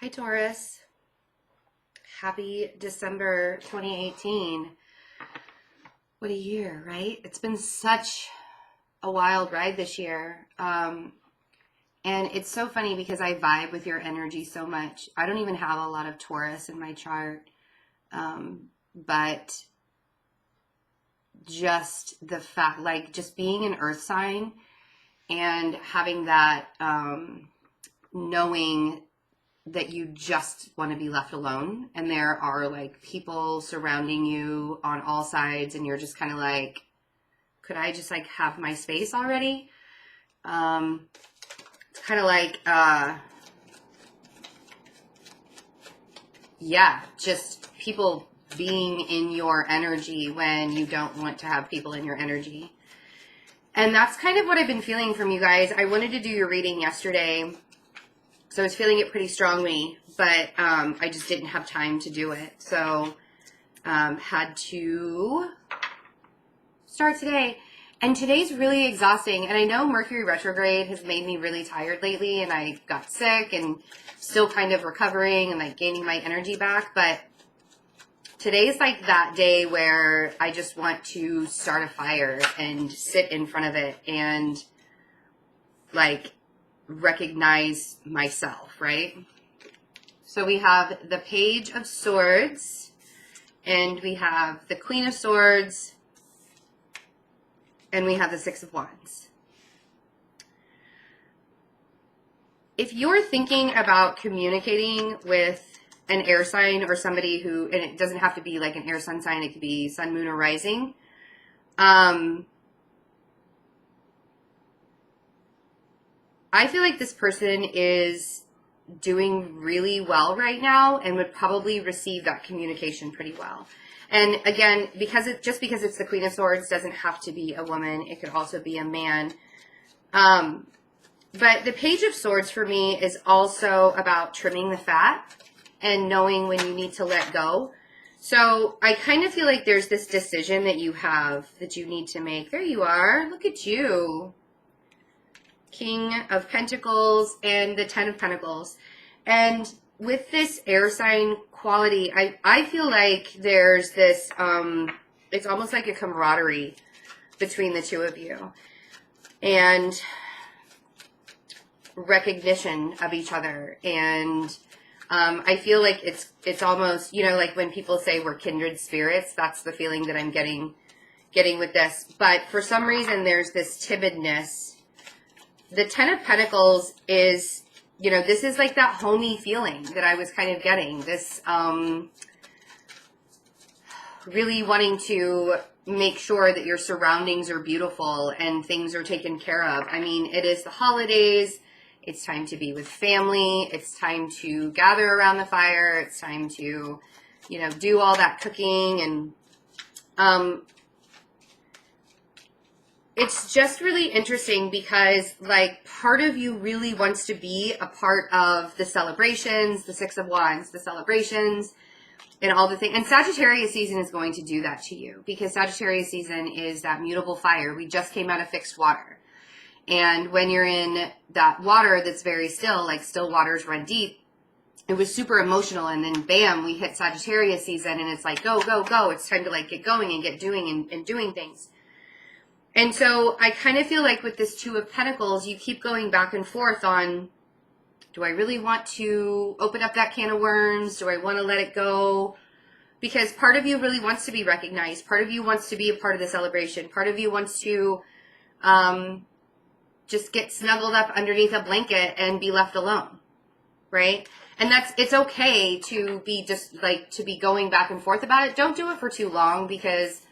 Hi, Taurus. Happy December 2018. What a year, right? It's been such a wild ride this year. And it's so funny because I vibe with your energy so much. I don't even have a lot of Taurus in my chart. But just the fact, like just being an earth sign and having that, knowing that you just want to be left alone, and there are like people surrounding you on all sides, and you're just kind of like, could I just like have my space already? It's kind of like, yeah, just people being in your energy when you don't want to have people in your energy. And that's kind of what I've been feeling from you guys. I wanted to do your reading yesterday, so I was feeling it pretty strongly, but I just didn't have time to do it. So had to start today. And today's really exhausting. And I know Mercury retrograde has made me really tired lately, and I got sick and still kind of recovering and like gaining my energy back. But today's like that day where I just want to start a fire and sit in front of it and like recognize myself, right? So we have the Page of Swords, and we have the Queen of Swords, and we have the Six of Wands. If you're thinking about communicating with an air sign or somebody who, and it doesn't have to be like an air sun sign, it could be sun, moon, or rising, I feel like this person is doing really well right now and would probably receive that communication pretty well. And again, because it's the Queen of Swords doesn't have to be a woman. It could also be a man. But the Page of Swords for me is also about trimming the fat and knowing when you need to let go. So I kind of feel like there's this decision that you have that you need to make. There you are. Look at you. King of Pentacles and the Ten of Pentacles. And with this air sign quality, I feel like there's this, it's almost like a camaraderie between the two of you. And recognition of each other. And I feel like it's almost, you know, like when people say we're kindred spirits, that's the feeling that I'm getting with this. But for some reason, there's this timidness. The Ten of Pentacles is, you know, this is like that homey feeling that I was kind of getting. This really wanting to make sure that your surroundings are beautiful and things are taken care of. I mean, it is the holidays. It's time to be with family. It's time to gather around the fire. It's time to, you know, do all that cooking. And it's just really interesting because, like, part of you really wants to be a part of the celebrations, the Six of Wands, the celebrations, and all the things. And Sagittarius season is going to do that to you because Sagittarius season is that mutable fire. We just came out of fixed water. And when you're in that water that's very still, like still waters run deep, it was super emotional. And then bam, we hit Sagittarius season, and it's like, go, go, go. It's time to like get going and get doing and doing things. And so I kind of feel like with this Two of Pentacles, you keep going back and forth on, do I really want to open up that can of worms? Do I want to let it go? Because part of you really wants to be recognized. Part of you wants to be a part of the celebration. Part of you wants to just get snuggled up underneath a blanket and be left alone, right? And it's okay to be just like, to be going back and forth about it. Don't do it for too long, because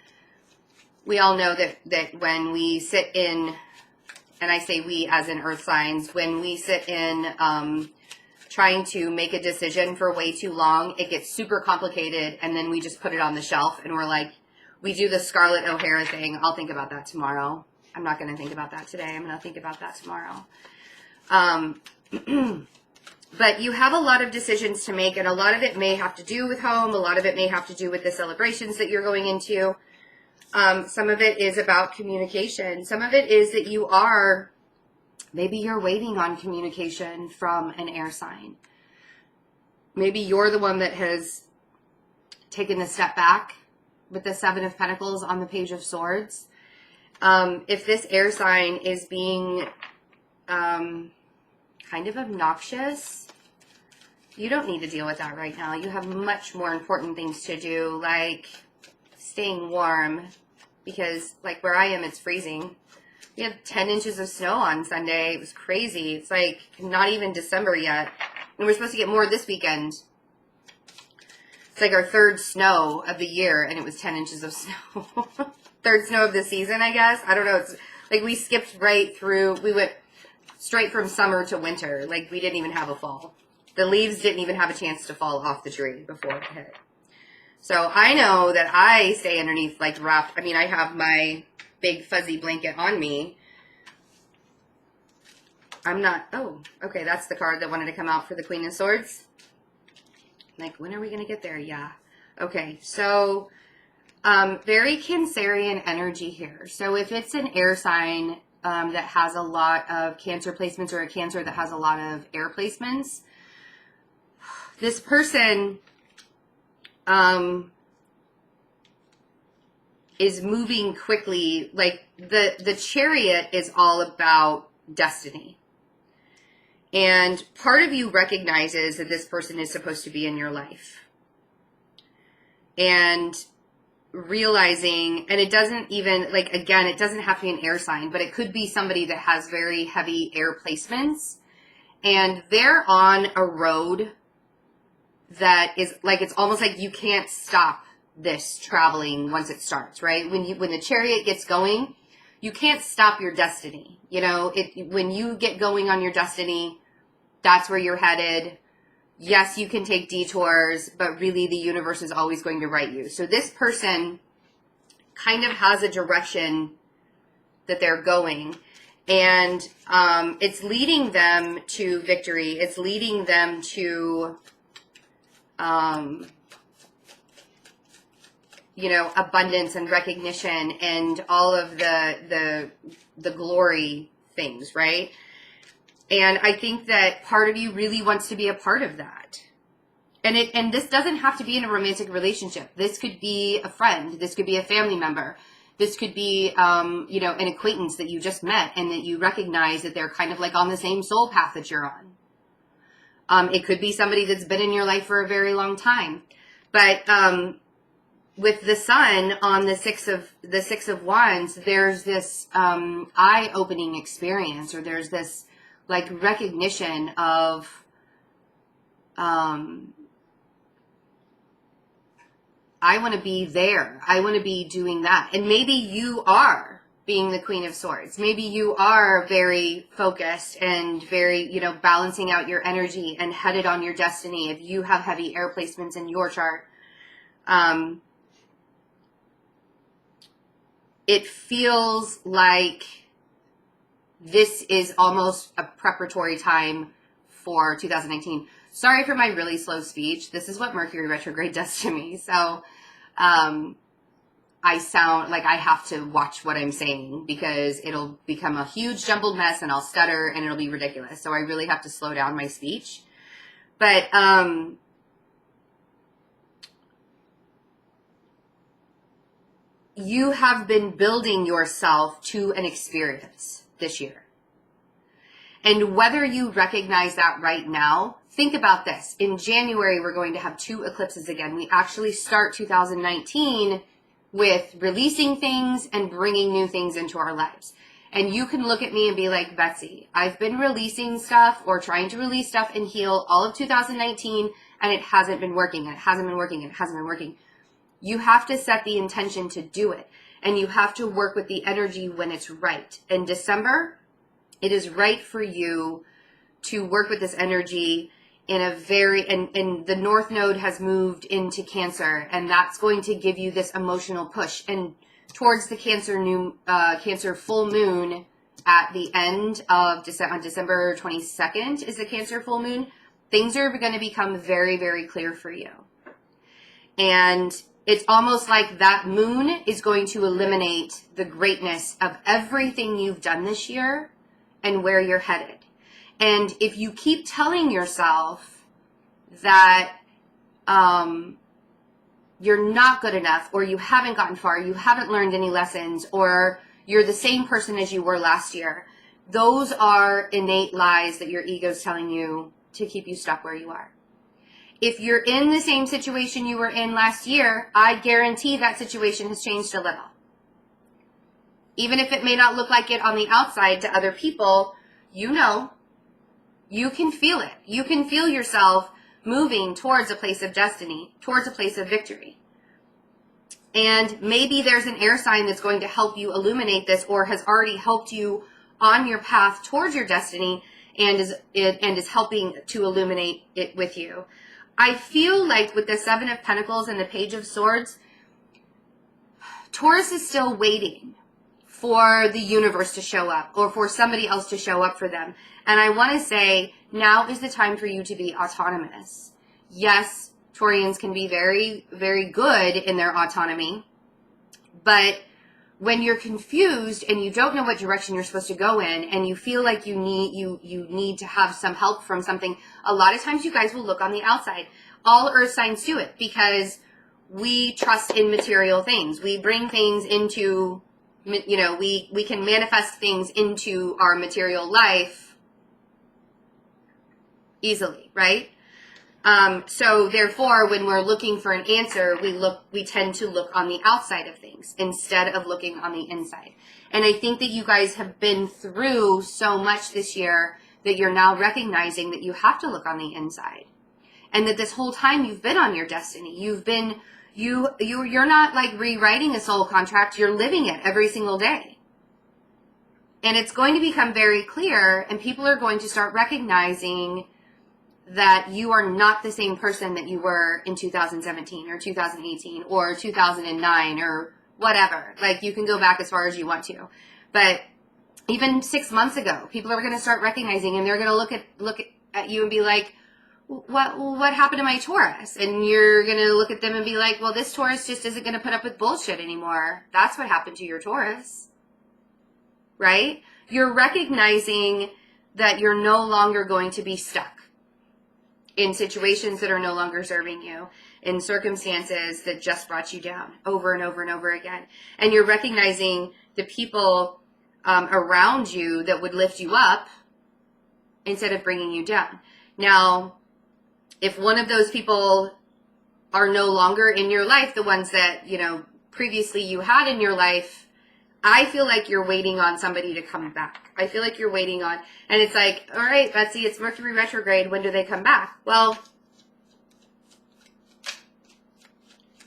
we all know that when we sit in, and I say we as in earth signs, when we sit in trying to make a decision for way too long, it gets super complicated, and then we just put it on the shelf, and we're like, we do the Scarlett O'Hara thing. I'll think about that tomorrow. I'm not going to think about that today. I'm going to think about that tomorrow. But you have a lot of decisions to make, and a lot of it may have to do with home. A lot of it may have to do with the celebrations that you're going into. Some of it is about communication. Some of it is that maybe you're waiting on communication from an air sign. Maybe you're the one that has taken a step back with the Seven of Pentacles on the Page of Swords. If this air sign is being kind of obnoxious, you don't need to deal with that right now. You have much more important things to do, like staying warm, because like where I am, it's freezing. We had 10 inches of snow on Sunday. It was crazy. It's like not even December yet. And we're supposed to get more this weekend. It's like our third snow of the year, and it was 10 inches of snow. Third snow of the season, I guess. I don't know. It's like we skipped right through. We went straight from summer to winter. Like we didn't even have a fall. The leaves didn't even have a chance to fall off the tree before it hit. So I know that I stay underneath, like wrapped. I mean, I have my big fuzzy blanket on me. I'm not, oh, okay, that's the card that wanted to come out for the Queen of Swords. Like, when are we going to get there? Yeah. Okay, so very Cancerian energy here. So if it's an air sign that has a lot of Cancer placements, or a Cancer that has a lot of air placements, this person is moving quickly. Like the Chariot is all about destiny. And part of you recognizes that this person is supposed to be in your life. And realizing, and it doesn't even, like, again, it doesn't have to be an air sign, but it could be somebody that has very heavy air placements. And they're on a road that is, like, it's almost like you can't stop this traveling once it starts, right? When the Chariot gets going, you can't stop your destiny. You know, when you get going on your destiny, that's where you're headed. Yes, you can take detours, but really the universe is always going to write you. So this person kind of has a direction that they're going, and it's leading them to victory. It's leading them to, you know, abundance and recognition and all of the glory things, right? And I think that part of you really wants to be a part of that. And this doesn't have to be in a romantic relationship. This could be a friend. This could be a family member. This could be, you know, an acquaintance that you just met and that you recognize that they're kind of like on the same soul path that you're on. It could be somebody that's been in your life for a very long time. But with the Sun on the Six of Wands, there's this eye-opening experience, or there's this like recognition of I want to be there. I want to be doing that. And maybe you are being the Queen of Swords. Maybe you are very focused and very, you know, balancing out your energy and headed on your destiny. If you have heavy air placements in your chart, it feels like this is almost a preparatory time for 2019. Sorry for my really slow speech. This is what Mercury retrograde does to me. So I sound like I have to watch what I'm saying, because it'll become a huge jumbled mess and I'll stutter and it'll be ridiculous. So I really have to slow down my speech. But you have been building yourself to an experience this year. And whether you recognize that right now, think about this. In January, we're going to have 2 eclipses again. We actually start 2019 with releasing things and bringing new things into our lives. And you can look at me and be like, Betsy, I've been releasing stuff or trying to release stuff and heal all of 2019, and it hasn't been working, and it hasn't been working, and it hasn't been working. You have to set the intention to do it. And you have to work with the energy when it's right. In December, it is right for you to work with this energy in a very, and the North Node has moved into Cancer, and that's going to give you this emotional push. And towards the Cancer full moon at the end of December, on December 22nd is the Cancer full moon, things are going to become very, very clear for you. And it's almost like that moon is going to eliminate the greatness of everything you've done this year and where you're headed. And if you keep telling yourself that you're not good enough, or you haven't gotten far, you haven't learned any lessons, or you're the same person as you were last year. Those are innate lies that your ego's telling you to keep you stuck where you are. If you're in the same situation you were in last year, I guarantee that situation has changed a little. Even if it may not look like it on the outside to other people, you know, you can feel it. You can feel yourself moving towards a place of destiny, towards a place of victory. And maybe there's an air sign that's going to help you illuminate this, or has already helped you on your path towards your destiny and is helping to illuminate it with you. I feel like with the Seven of Pentacles and the Page of Swords, Taurus is still waiting for the universe to show up, or for somebody else to show up for them. And I want to say, now is the time for you to be autonomous. Yes, Taurians can be very, very good in their autonomy, but when you're confused and you don't know what direction you're supposed to go in, and you feel like you need to have some help from something, a lot of times you guys will look on the outside. All earth signs do it, because we trust in material things. We bring things into, you know, we can manifest things into our material life easily, right? So therefore, when we're looking for an answer, we tend to look on the outside of things instead of looking on the inside. And I think that you guys have been through so much this year that you're now recognizing that you have to look on the inside. And that this whole time you've been on your destiny. You're not like rewriting a soul contract, you're living it every single day. And it's going to become very clear, and people are going to start recognizing that you are not the same person that you were in 2017 or 2018 or 2009 or whatever. Like, you can go back as far as you want to. But even 6 months ago, people are going to start recognizing, and they're going to look at you and be like, what happened to my Taurus? And you're going to look at them and be like, well, this Taurus just isn't going to put up with bullshit anymore. That's what happened to your Taurus. Right? You're recognizing that you're no longer going to be stuck in situations that are no longer serving you, in circumstances that just brought you down over and over and over again. And you're recognizing the people around you that would lift you up instead of bringing you down. Now, if one of those people are no longer in your life, the ones that, you know, previously you had in your life, I feel like you're waiting on somebody to come back. I feel like you're waiting on, and it's like, all right, Betsy, it's Mercury retrograde. When do they come back? Well,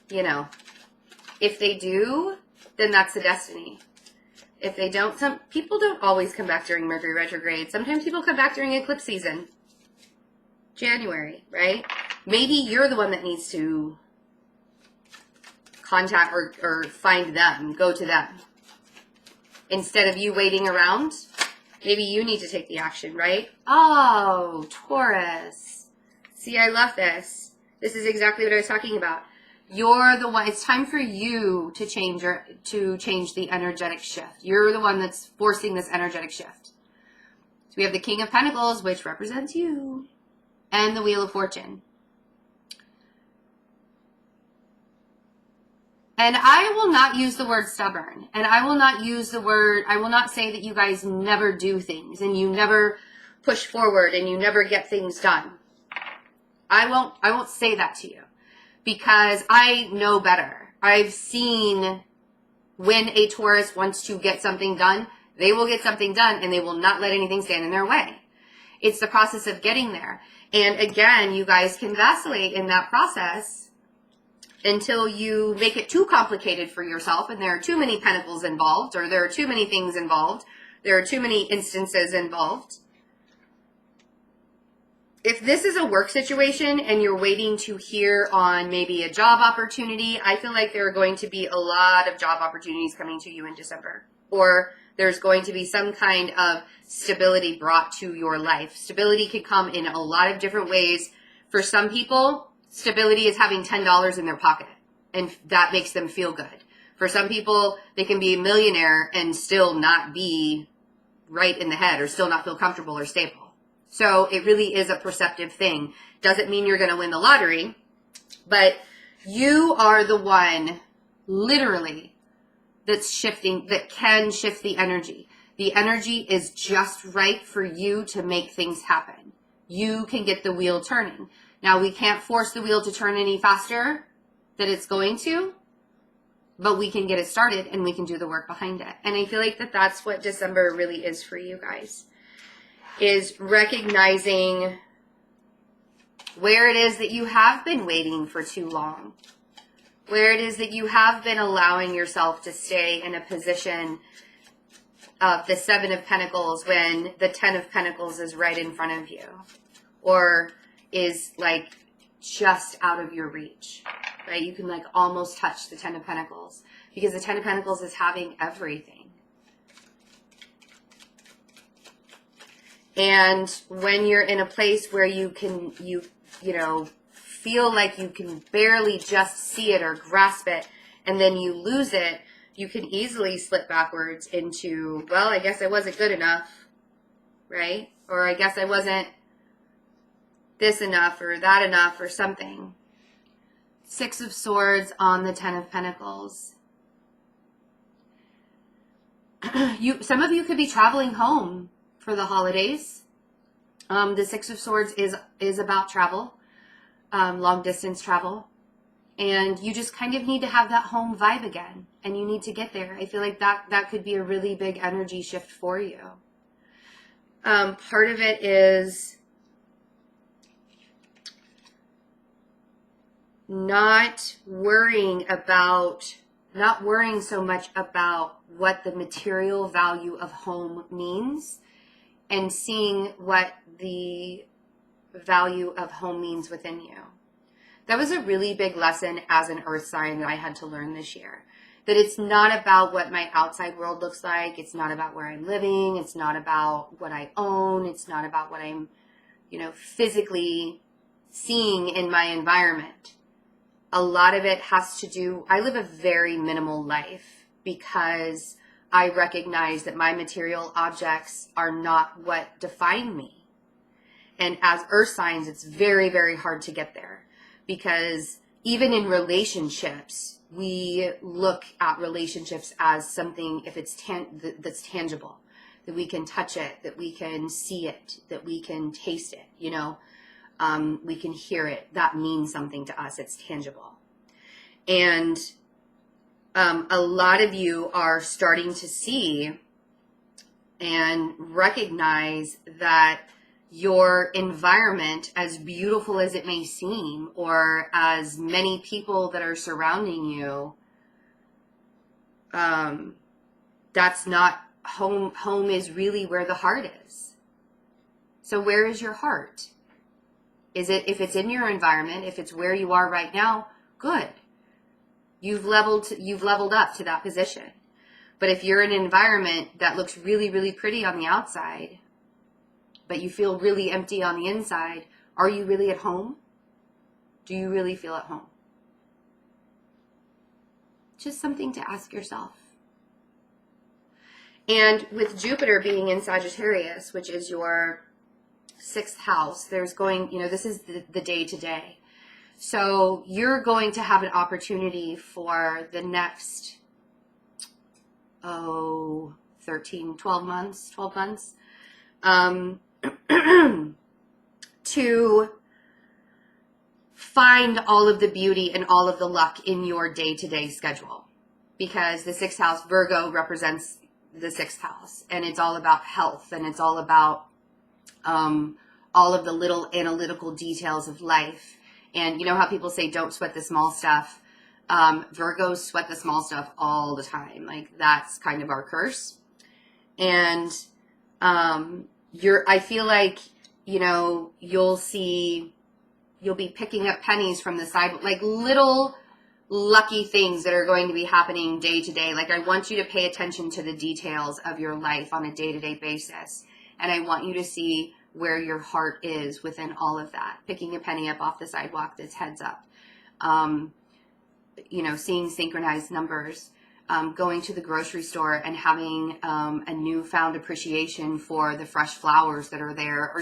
you know, if they do, then that's the destiny. If they don't, some people don't always come back during Mercury retrograde. Sometimes people come back during eclipse season. January, right? Maybe you're the one that needs to contact or find them, go to them. Instead of you waiting around, maybe you need to take the action, right? Oh, Taurus. See, I love this. This is exactly what I was talking about. You're the one. It's time for you to change the energetic shift. You're the one that's forcing this energetic shift. So we have the King of Pentacles, which represents you, and the Wheel of Fortune. And I will not use the word stubborn. And I will not say that you guys never do things and you never push forward and you never get things done. I won't say that to you, because I know better. I've seen when a Taurus wants to get something done, they will get something done and they will not let anything stand in their way. It's the process of getting there. And again, you guys can vacillate in that process until you make it too complicated for yourself and there are too many pentacles involved, or there are too many things involved. There are too many instances involved. If this is a work situation and you're waiting to hear on maybe a job opportunity, I feel like there are going to be a lot of job opportunities coming to you in December. Or there's going to be some kind of stability brought to your life. Stability could come in a lot of different ways. For some people, stability is having $10 in their pocket, and that makes them feel good. For some people, they can be a millionaire and still not be right in the head, or still not feel comfortable or stable. So it really is a perceptive thing. Doesn't mean you're going to win the lottery, but you are the one literally that's shifting, that can shift the energy. The energy is just right for you to make things happen. You can get the wheel turning. Now, we can't force the wheel to turn any faster than it's going to, but we can get it started and we can do the work behind it. And I feel like that's what December really is for you guys, is recognizing where it is that you have been waiting for too long, where it is that you have been allowing yourself to stay in a position of the 7 of Pentacles when the 10 of Pentacles is right in front of you, or is like just out of your reach, right? You can like almost touch the 10 of Pentacles, because the 10 of Pentacles is having everything. And when you're in a place where you can, you know, feel like you can barely just see it or grasp it, and then you lose it, you can easily slip backwards into, well, I guess I wasn't good enough, right? Or I guess I wasn't this enough or that enough or something. 6 of Swords on the 10 of Pentacles. Some of you could be traveling home for the holidays. The 6 of Swords is about travel, long distance travel. And you just kind of need to have that home vibe again. And you need to get there. I feel like that could be a really big energy shift for you. Part of it is not worrying so much about what the material value of home means, and seeing what the value of home means within you. That was a really big lesson as an earth sign that I had to learn this year. That it's not about what my outside world looks like. It's not about where I'm living. It's not about what I own. It's not about what I'm, physically seeing in my environment. A lot of it has to do, I live a very minimal life because I recognize that my material objects are not what define me. And as earth signs, it's very, very hard to get there. Because even in relationships, we look at relationships as something, if it's that's tangible, that we can touch it, that we can see it, that we can taste it, we can hear it. That means something to us. It's tangible. And a lot of you are starting to see and recognize that your environment, as beautiful as it may seem, or as many people that are surrounding you, that's not home. Home is really where the heart is. So where is your heart? Is it, if it's in your environment, if it's where you are right now, good. You've leveled up to that position. But if you're in an environment that looks really, really pretty on the outside, but you feel really empty on the inside, are you really at home? Do you really feel at home? Just something to ask yourself. And with Jupiter being in Sagittarius, which is your 6th house, there's going, this is the day-to-day. So you're going to have an opportunity for the next, 12 months, to find all of the beauty and all of the luck in your day-to-day schedule. Because the 6th house, Virgo, represents the 6th house. And it's all about health. And it's all about all of the little analytical details of life. And you know how people say, don't sweat the small stuff. Virgos sweat the small stuff all the time. Like, that's kind of our curse. And I feel like, you'll be picking up pennies from the side, like little lucky things that are going to be happening day to day. Like, I want you to pay attention to the details of your life on a day-to-day basis. And I want you to see where your heart is within all of that. Picking a penny up off the sidewalk that's heads up. Seeing synchronized numbers. Going to the grocery store and having a newfound appreciation for the fresh flowers that are there, or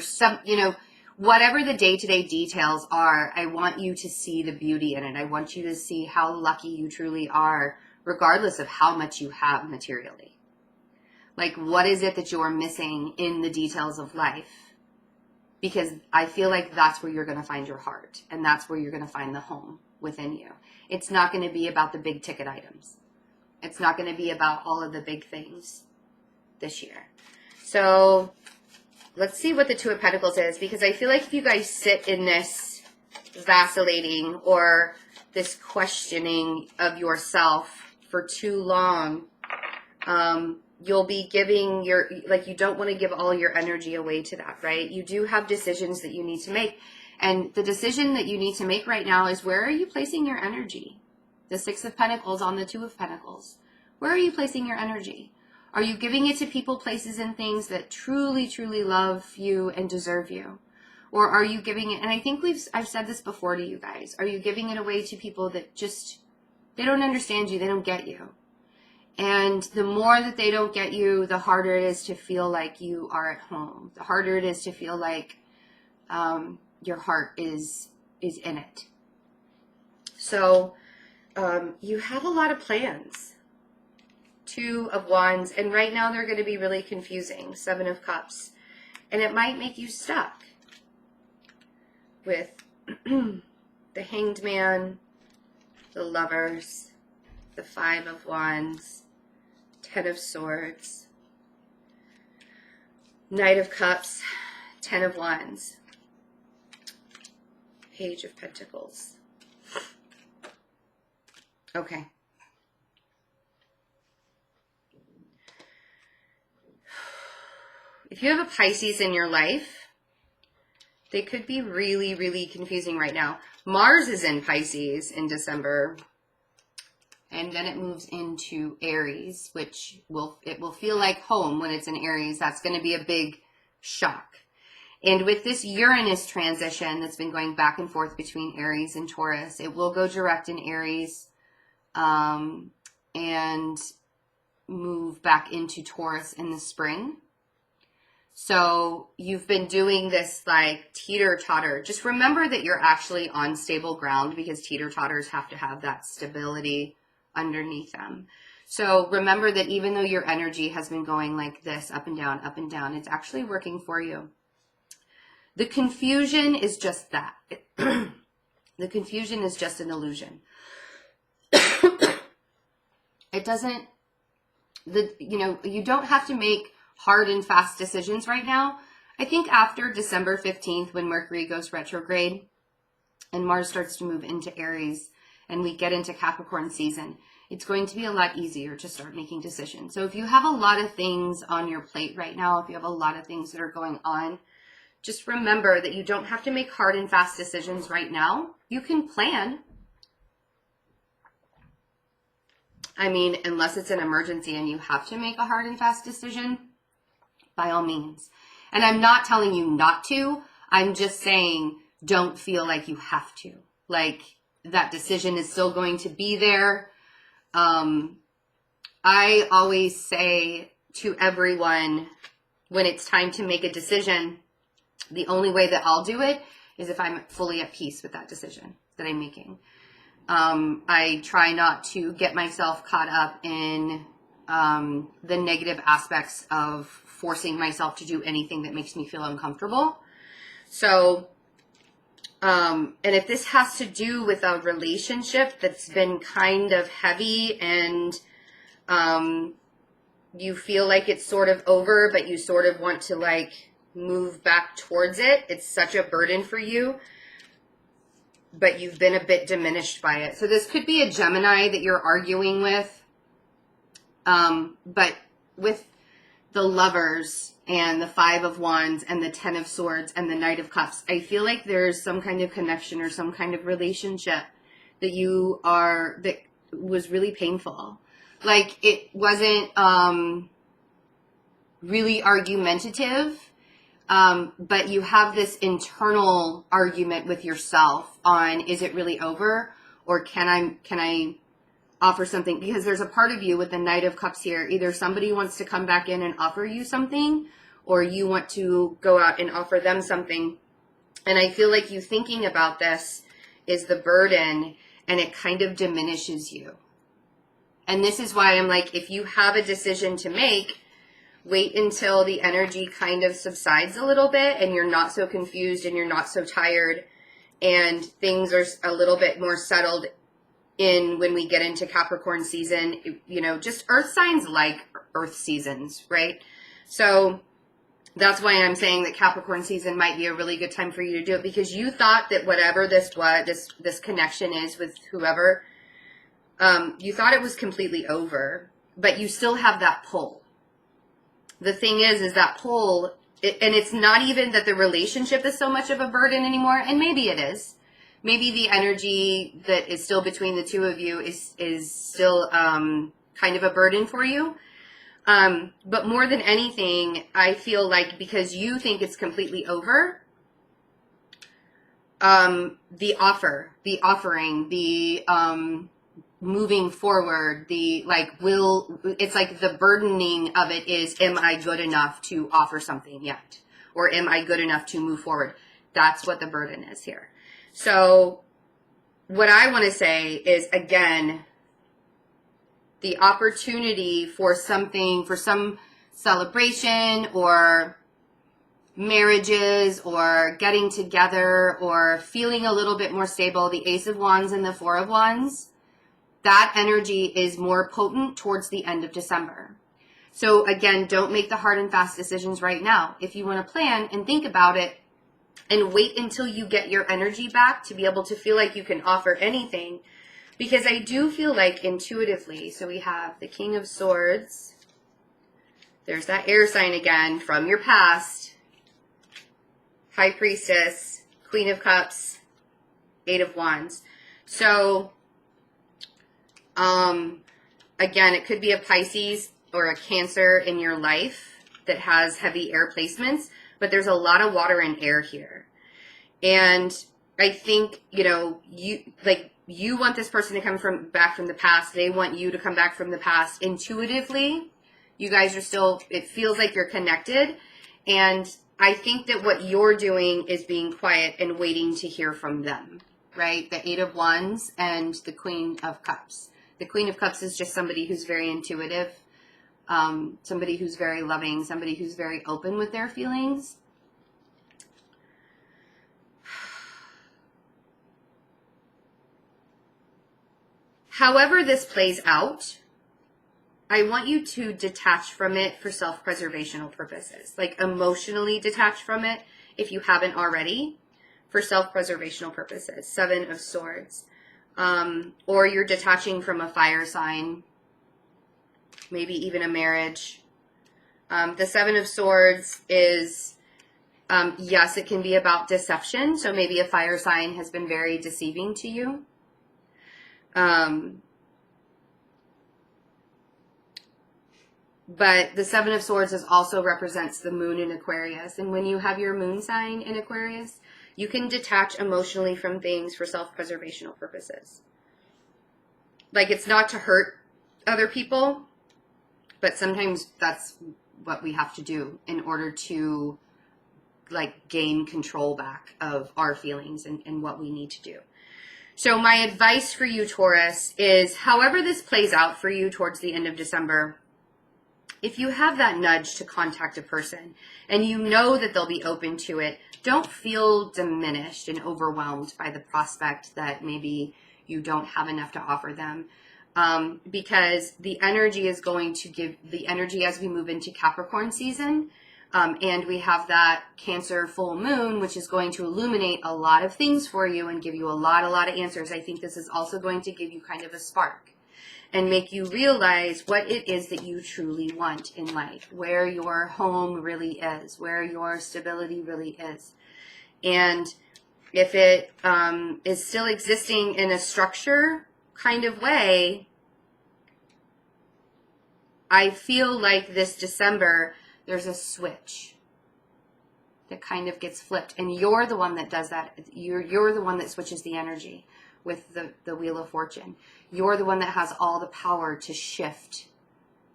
whatever the day-to-day details are, I want you to see the beauty in it. I want you to see how lucky you truly are, regardless of how much you have materially. Like, what is it that you're missing in the details of life? Because I feel like that's where you're going to find your heart, and that's where you're going to find the home within you. It's not going to be about the big ticket items. It's not going to be about all of the big things this year. So let's see what the Two of Pentacles is, because I feel like if you guys sit in this vacillating or this questioning of yourself for too long, you'll be giving you don't want to give all your energy away to that, right? You do have decisions that you need to make. And the decision that you need to make right now is, where are you placing your energy? The Six of Pentacles on the Two of Pentacles. Where are you placing your energy? Are you giving it to people, places, and things that truly, truly love you and deserve you? Or are you giving it, and I think I've said this before to you guys, are you giving it away to people that just, they don't understand you, they don't get you? And the more that they don't get you, the harder it is to feel like you are at home. The harder it is to feel like your heart is in it. So you have a lot of plans. Two of Wands, and right now they're going to be really confusing. Seven of Cups. And it might make you stuck with the Hanged Man, the Lovers, the Five of Wands, Ten of Swords, Knight of Cups, Ten of Wands, Page of Pentacles. Okay. If you have a Pisces in your life, they could be really, really confusing right now. Mars is in Pisces in December. And then it moves into Aries, which will feel like home when it's in Aries. That's going to be a big shock. And with this Uranus transition that's been going back and forth between Aries and Taurus, it will go direct in Aries and move back into Taurus in the spring. So you've been doing this like teeter-totter. Just remember that you're actually on stable ground, because teeter-totters have to have that stability underneath them. So remember that even though your energy has been going like this, up and down, it's actually working for you. The confusion is just that. The confusion is just an illusion. It doesn't, you don't have to make hard and fast decisions right now. I think after December 15th, when Mercury goes retrograde and Mars starts to move into Aries and we get into Capricorn season, it's going to be a lot easier to start making decisions. So if you have a lot of things on your plate right now, if you have a lot of things that are going on, just remember that you don't have to make hard and fast decisions right now. You can plan. I mean, unless it's an emergency and you have to make a hard and fast decision, by all means. And I'm not telling you not to. I'm just saying don't feel like you have to. Like, that decision is still going to be there. I always say to everyone, when it's time to make a decision, the only way that I'll do it is if I'm fully at peace with that decision that I'm making. I try not to get myself caught up in the negative aspects of forcing myself to do anything that makes me feel uncomfortable. So, and if this has to do with a relationship that's been kind of heavy and you feel like it's sort of over, but you sort of want to like move back towards it, it's such a burden for you, but you've been a bit diminished by it. So this could be a Gemini that you're arguing with, but with the Lovers and the Five of Wands and the Ten of Swords and the Knight of Cups, I feel like there's some kind of connection or some kind of relationship that that was really painful. Like, it wasn't really argumentative, but you have this internal argument with yourself on, is it really over, or can I offer something? Because there's a part of you with the Knight of Cups here, either somebody wants to come back in and offer you something, or you want to go out and offer them something. And I feel like you thinking about this is the burden, and it kind of diminishes you. And this is why I'm like, if you have a decision to make, wait until the energy kind of subsides a little bit and you're not so confused and you're not so tired and things are a little bit more settled in when we get into Capricorn season. You know, just earth signs like earth seasons, right? So that's why I'm saying that Capricorn season might be a really good time for you to do it, because you thought that whatever this connection is with whoever, you thought it was completely over, but you still have that pull. The thing is that pull, and it's not even that the relationship is so much of a burden anymore, and maybe it is. Maybe the energy that is still between the two of you is still kind of a burden for you. But more than anything, I feel like because you think it's completely over, the offering, moving forward, it's like the burdening of it is, am I good enough to offer something yet? Or am I good enough to move forward? That's what the burden is here. So what I want to say is, again, the opportunity for something, for some celebration or marriages or getting together or feeling a little bit more stable, the Ace of Wands and the Four of Wands, that energy is more potent towards the end of December. So again, don't make the hard and fast decisions right now. If you want to plan and think about it and wait until you get your energy back to be able to feel like you can offer anything, because I do feel like intuitively, so we have the King of Swords. There's that air sign again from your past. High Priestess, Queen of Cups, Eight of Wands. So, again, it could be a Pisces or a Cancer in your life that has heavy air placements, but there's a lot of water and air here. And I think, you know, you want this person to come back from the past. They want you to come back from the past. Intuitively, you guys are still, it feels like you're connected. And I think that what you're doing is being quiet and waiting to hear from them, right? The Eight of Wands and the Queen of Cups. The Queen of Cups is just somebody who's very intuitive, somebody who's very loving, somebody who's very open with their feelings. However this plays out, I want you to detach from it for self-preservational purposes, like emotionally detach from it if you haven't already, for self-preservational purposes. Seven of Swords. Or you're detaching from a fire sign, maybe even a marriage. The Seven of Swords is, yes, it can be about deception. So maybe a fire sign has been very deceiving to you. But the Seven of Swords also represents the moon in Aquarius. And when you have your moon sign in Aquarius, you can detach emotionally from things for self-preservational purposes. Like, it's not to hurt other people, but sometimes that's what we have to do in order to, like, gain control back of our feelings and what we need to do. So my advice for you, Taurus, is however this plays out for you towards the end of December, if you have that nudge to contact a person and you know that they'll be open to it, don't feel diminished and overwhelmed by the prospect that maybe you don't have enough to offer them. Because the energy is going to give the energy as we move into Capricorn season. And we have that Cancer full moon, which is going to illuminate a lot of things for you and give you a lot of answers. I think this is also going to give you kind of a spark and make you realize what it is that you truly want in life, where your home really is, where your stability really is. And if it is still existing in a structure kind of way, I feel like this December, there's a switch that kind of gets flipped. And you're the one that does that. You're the one that switches the energy with the Wheel of Fortune. You're the one that has all the power to shift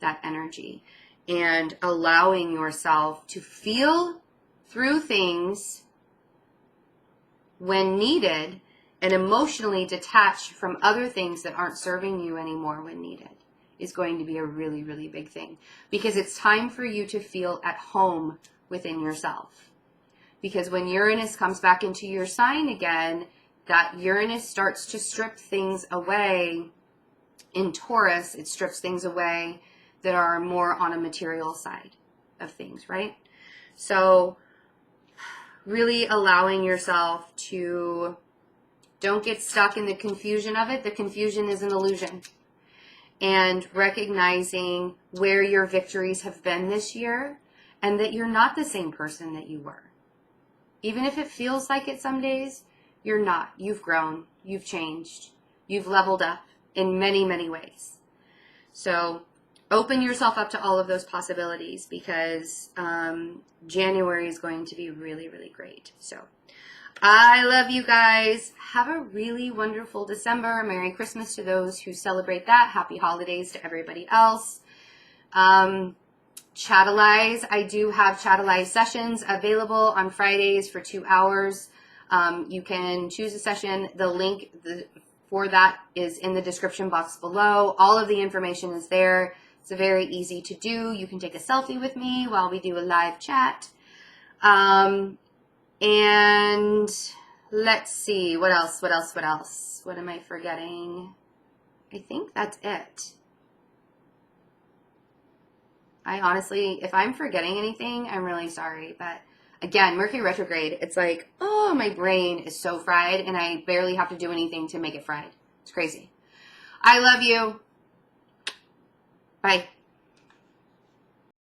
that energy and allowing yourself to feel through things when needed and emotionally detach from other things that aren't serving you anymore when needed is going to be a really, really big thing, because it's time for you to feel at home within yourself. Because when Uranus comes back into your sign again, that Uranus starts to strip things away. In Taurus, it strips things away that are more on a material side of things, right? So really allowing yourself to, don't get stuck in the confusion of it. The confusion is an illusion. And recognizing where your victories have been this year, and that you're not the same person that you were. Even if it feels like it some days, you're not. You've grown. You've changed. You've leveled up in many, many ways. So open yourself up to all of those possibilities, because January is going to be really, really great. So I love you guys. Have a really wonderful December. Merry Christmas to those who celebrate that. Happy holidays to everybody else. Chatalize. I do have Chatalize sessions available on Fridays for 2 hours. You can choose a session. The link for that is in the description box below. All of the information is there. It's very easy to do. You can take a selfie with me while we do a live chat. And let's see, what else? What am I forgetting? I think that's it. I honestly, if I'm forgetting anything, I'm really sorry. But again, Mercury retrograde, it's like, oh, my brain is so fried, and I barely have to do anything to make it fried. It's crazy. I love you. Bye.